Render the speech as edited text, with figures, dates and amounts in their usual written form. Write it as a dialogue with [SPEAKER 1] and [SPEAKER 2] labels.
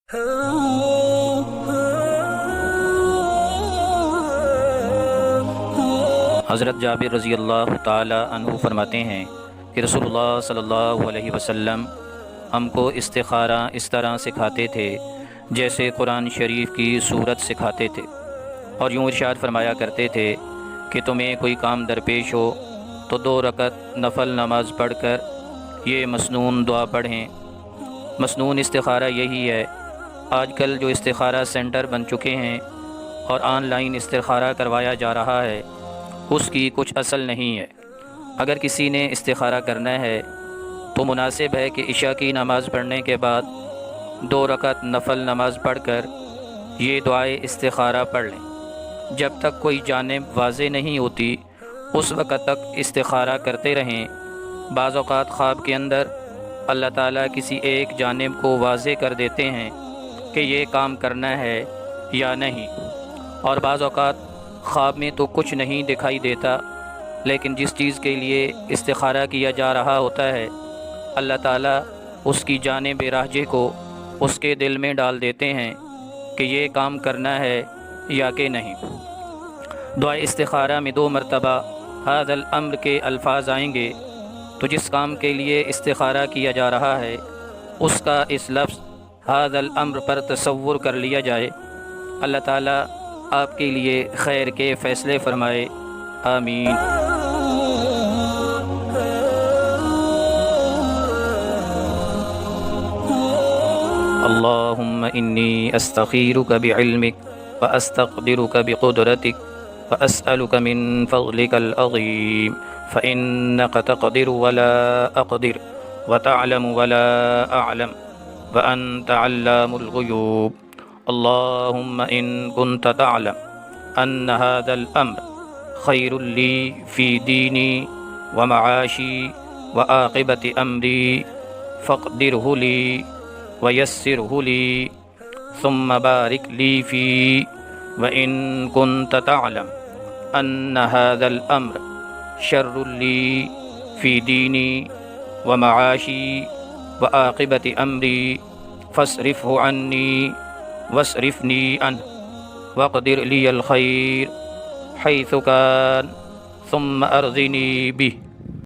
[SPEAKER 1] حضرت جابر رضی اللہ تعالی عنہ فرماتے ہیں کہ رسول اللہ صلی اللہ علیہ وسلم ہم کو استخارہ اس طرح سکھاتے تھے جیسے قرآن شریف کی صورت سکھاتے تھے، اور یوں ارشاد فرمایا کرتے تھے کہ تمہیں کوئی کام درپیش ہو تو 2 رکعت نفل نماز پڑھ کر یہ مسنون دعا پڑھیں۔ مسنون استخارہ یہی ہے۔ آج کل جو استخارہ سینٹر بن چکے ہیں اور آن لائن استخارہ کروایا جا رہا ہے، اس کی کچھ اصل نہیں ہے۔ اگر کسی نے استخارہ کرنا ہے تو مناسب ہے کہ عشاء کی نماز پڑھنے کے بعد 2 رکعت نفل نماز پڑھ کر یہ دعائے استخارہ پڑھ لیں۔ جب تک کوئی جانب واضح نہیں ہوتی اس وقت تک استخارہ کرتے رہیں۔ بعض اوقات خواب کے اندر اللہ تعالیٰ کسی ایک جانب کو واضح کر دیتے ہیں کہ یہ کام کرنا ہے یا نہیں، اور بعض اوقات خواب میں تو کچھ نہیں دکھائی دیتا، لیکن جس چیز کے لیے استخارہ کیا جا رہا ہوتا ہے اللہ تعالیٰ اس کی جانب راجح کو اس کے دل میں ڈال دیتے ہیں کہ یہ کام کرنا ہے یا کہ نہیں۔ دعا استخارہ میں 2 مرتبہ ھذا الامر کے الفاظ آئیں گے، تو جس کام کے لیے استخارہ کیا جا رہا ہے اس کا اس لفظ ھذا الامر پر تصور کر لیا جائے۔ اللہ تعالیٰ آپ کے لیے خیر کے فیصلے فرمائے، آمین۔ اللہم انی استخیرک بعلمک واستقدرک بقدرتک واسألک من فضلک العظیم فإنک تقدر ولا اقدر وتعلم ولا اعلم وانت علام الغیوب۔ اللهم إن كنت تعلم أن هذا الأمر خير لي في ديني ومعاشي وعاقبة أمري فاقدره لي ويسره لي ثم بارك لي فيه، وإن كنت تعلم أن هذا الأمر شر لي في ديني ومعاشي وعاقبة أمري فاصرفه عني واصرفني عنه واقدر لي الخير حيث كان ثم أرضني به۔